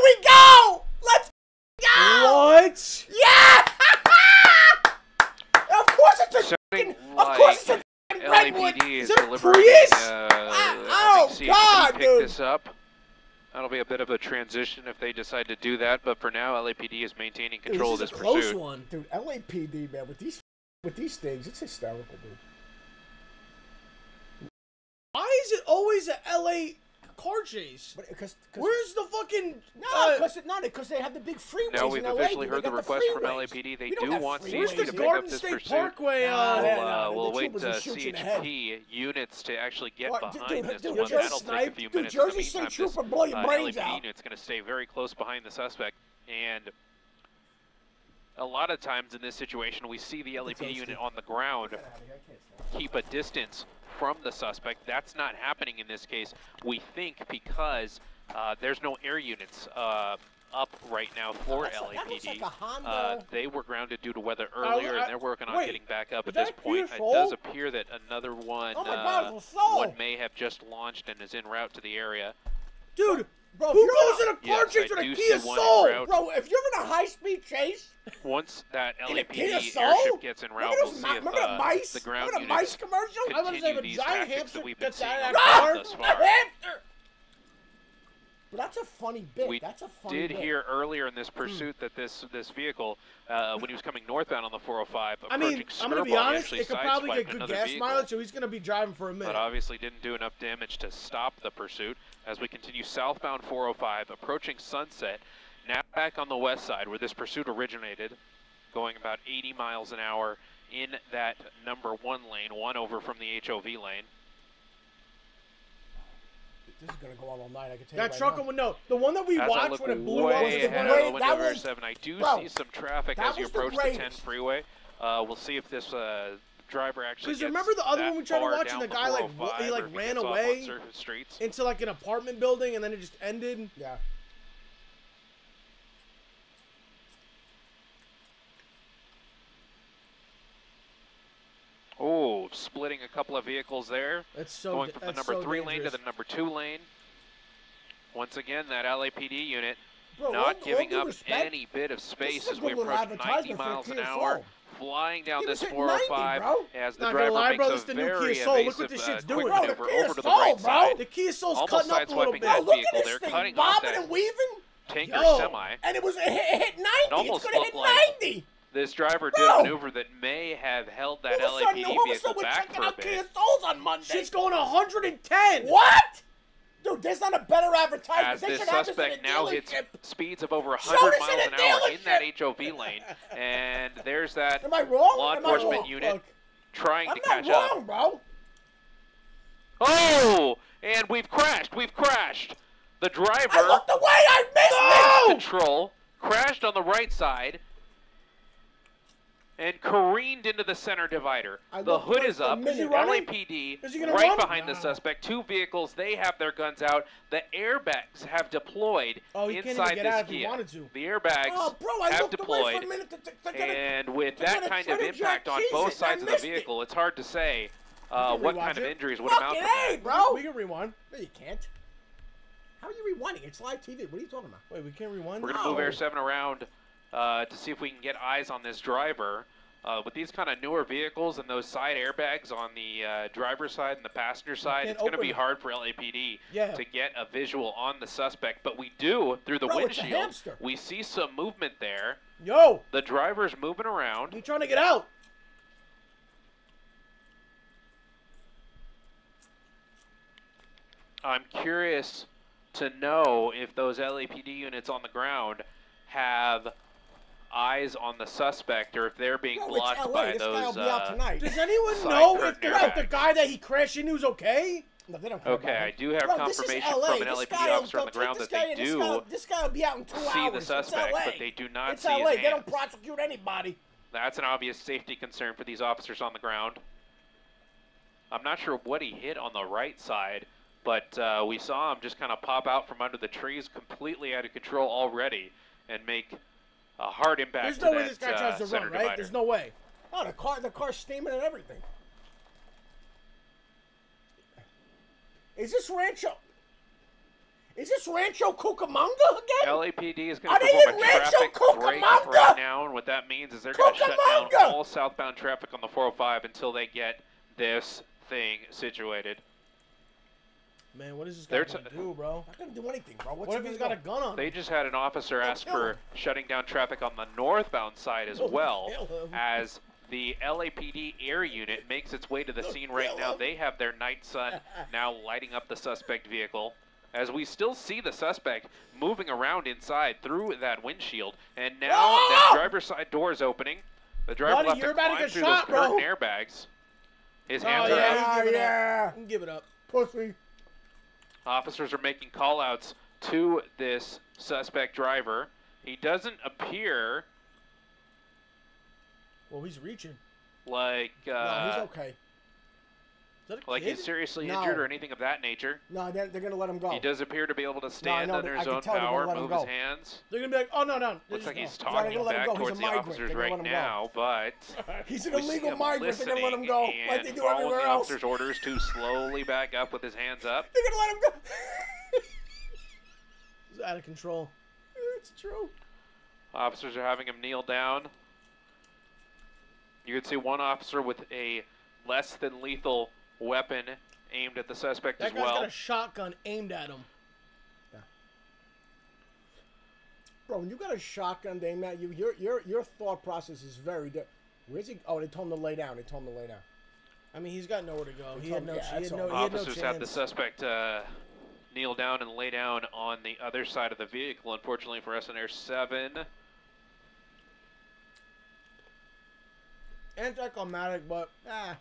we go! Let's go! What? Yeah! Of course it's a fucking, of course it's a fucking Redwood. LAPD is Is it a deliberating. Prius? Oh, see God, if we pick dude. this up. That'll be a bit of a transition if they decide to do that, but for now, LAPD is maintaining control of this pursuit. Close one. Dude, LAPD, man, with these things, it's hysterical, dude. Why is it always a LA car chase? Because Where's the fucking... because they have the big freeways Now we've in LA, officially dude. heard They the got request from freeways. LAPD. They We don't do have want freeways. CHP Where's to the pick up Garden this State pursuit. Parkway? We'll the wait troopers are shooting CHP units to actually get What, behind this dude, one. Jersey That'll take a Snipe, few dude, minutes. In the Jersey State meantime, Trooper this blow your brains LAPD out. unit's going to stay very close behind the suspect, and a lot of times in this situation, we see the LAPD unit on the ground keep a distance from the suspect. That's not happening in this case, we think, because there's no air units up right now for LAPD. Like they were grounded due to weather earlier, and they're working on wait, getting back up at is this that point. Pure It Soul? does appear that another one, Oh my God, it's a soul. one may have just launched and is en route to the area. Dude, Bro, who goes in a car Yes, chase I with a do Kia see one en Soul? route. Bro, if you're in a high-speed chase, Once that In a Kia LAPD Soul? airship gets en route, remember we'll those see if remember the mice? the ground Remember the mice units commercial? I was gonna say, if continue a these giant tactics hamster that we've been gets seeing out of on that car, thus The far. hamster! But that's a funny bit. We That's a funny did bit. hear earlier in this pursuit that this vehicle, when he was coming northbound on the 405, I mean, approaching I'm gonna be Skirball, he honest, actually it could probably sideswiped get good another gas vehicle, mileage, so he's gonna be driving for a minute. but obviously didn't do enough damage to stop the pursuit. As we continue southbound 405, approaching Sunset, now back on the west side where this pursuit originated, going about 80 miles an hour in that number 1 lane, one over from the HOV lane. This is gonna go on all night. I can tell That you right truck now. would know. The one that we As I watched look when it blew way up was the ahead one of the that... window that of Air was- 7, I do bro, see some traffic that as you was the approach the 10 greatest. freeway. We'll see if this driver actually Because gets remember the other that one we tried to far watch down and the the guy like 405, he like or if he ran gets off on away surface streets. into like an apartment building and then it just ended? Yeah. Oh, splitting a couple of vehicles there. That's so Going from the that's number so 3 lane to dangerous. the number 2 lane. Once again, that LAPD unit Bro, not all giving due up respect, any bit of space is a as we good little approach 90 advertisement for a miles an Kia hour, Soul. flying down He this was hitting 90, 405 bro. as the Not gonna driver lie, makes bro, a this is the new very Kia Soul. Look what evasive, this shit's quick doing. Bro, the maneuver Kia over to the Soul, right bro. side. The Kia Soul's Almost cutting up a little sideswiping bit. Bro, that look vehicle. at They're this thing, cutting off bobbing that and weaving, tanker Yo. semi. and it hit 90. almost It's gonna looked hit like 90. This driver did Bro. a maneuver that may have held that All of a sudden, LAPD all of a vehicle sudden, we're back checking for a out Kia bit. Souls on Monday. Shit's going 110. What? Dude, there's not a better advertisement. As They this should have this in suspect a now hits dealership. speeds of over Show 100 this miles in a an hour in that dealership. HOV lane, and there's that Am I wrong? law Am I enforcement wrong? unit Look. trying I'm to not catch up. wrong, bro. Oh, and we've crashed. The driver I looked away. I missed it. control, crashed on the right side, and careened into the center divider. I The looked hood for is a up. minute. Is he running? LAPD Is he gonna right run? behind the Nah. suspect. 2 vehicles, they have their guns out. The airbags have deployed Oh, he can't even inside get this out if he Kia. wanted to. The airbags Oh, bro, I have looked away deployed. for a minute to get it. And with to that get a kind of Trader impact Jack on cheese both it, and I sides of the missed it. vehicle, it's hard to say can what rewatch kind of it. injuries would Fucking amount to A, that. bro. We can rewind. No, you can't. How are you rewinding? It's live TV. What are you talking about? Wait, we can't rewind? We're going to move Air 7 around to see if we can get eyes on this driver. With these kind of newer vehicles and those side airbags on the driver's side and the passenger side, can't it's going to open be it. hard for LAPD Yeah. to get a visual on the suspect. But we do, through the Bro, it's a windshield, hamster. we see some movement there. Yo, The driver's moving around. he trying to get out. I'm curious to know if those LAPD units on the ground have eyes on the suspect or if they're being Bro, blocked it's LA. by This guy will those. be out tonight. Does anyone Side know curtain if the airbags. guy that he crashed into is okay? No, they don't care Okay, about I him. do have Bro, this is confirmation LA. from an This LAPD guy will- officer on the they'll ground take that they this do guy- This guy will be out in 2 see hours. the It's suspect, LA. but they do not It's see LA. his They don't hands. prosecute anybody. That's an obvious safety concern for these officers on the ground. I'm not sure what he hit on the right side, but we saw him just kind of pop out from under the trees completely out of control already and make a hard impact There's to no way that, this guy tries to center run, right? divider. There's no way. Oh, the car's steaming and everything. Is this Rancho? Is this Rancho Cucamonga again? LAPD is going Are to they perform in a Rancho traffic break Cucamonga? right now, and what that means is they're going to shut down Cucamonga! all southbound traffic on the 405 until they get this thing situated. Man, what is this guy gonna do, bro? Not gonna do anything, bro. What if he's got a gun on him? They just had an officer ask kill for him. shutting down traffic on the northbound side as well, kill him. as the LAPD air unit makes its way to the scene right kill now. him. They have their night sun now lighting up the suspect vehicle, as we still see the suspect moving around inside through that windshield. And now that driver's side door is opening. The driver Buddy, left you're to about to climb get through shot, those curtain bro. airbags. His Oh, hands are up. yeah, yeah. You can give it up. Pussy. Officers are making call-outs to this suspect driver. He doesn't appear Well, he's reaching. like No, he's okay. Is that a like kid? he's seriously No. injured or anything of that nature. No, they're gonna let him go. He does appear to be able to stand know, under I his can own tell they're gonna power, let him move go. his hands. They're gonna be like, oh no, no. Looks like he's they're talking gonna let him back go. He's towards a the migrant. officers They're gonna right let him go. now, but He's an we see illegal him migrant. They're gonna let him listening go, like and they do following everywhere the else. officer's orders to slowly back up with his hands up. They're gonna let him go. He's out of control. It's true. Officers are having him kneel down. You can see one officer with a less than lethal weapon aimed at the suspect That as guy's well. got a shotgun aimed at him. Bro, when you got a shotgun aimed at you, your thought process is very different. Where's he? Oh, they told him to lay down. They told him to lay down. I mean, he's got nowhere to go. He told had him- no, yeah, he had that's no, all. he had no Officers had the chance. suspect kneel down and lay down on the other side of the vehicle, unfortunately for SNR 7. Anticlimactic, but Ah,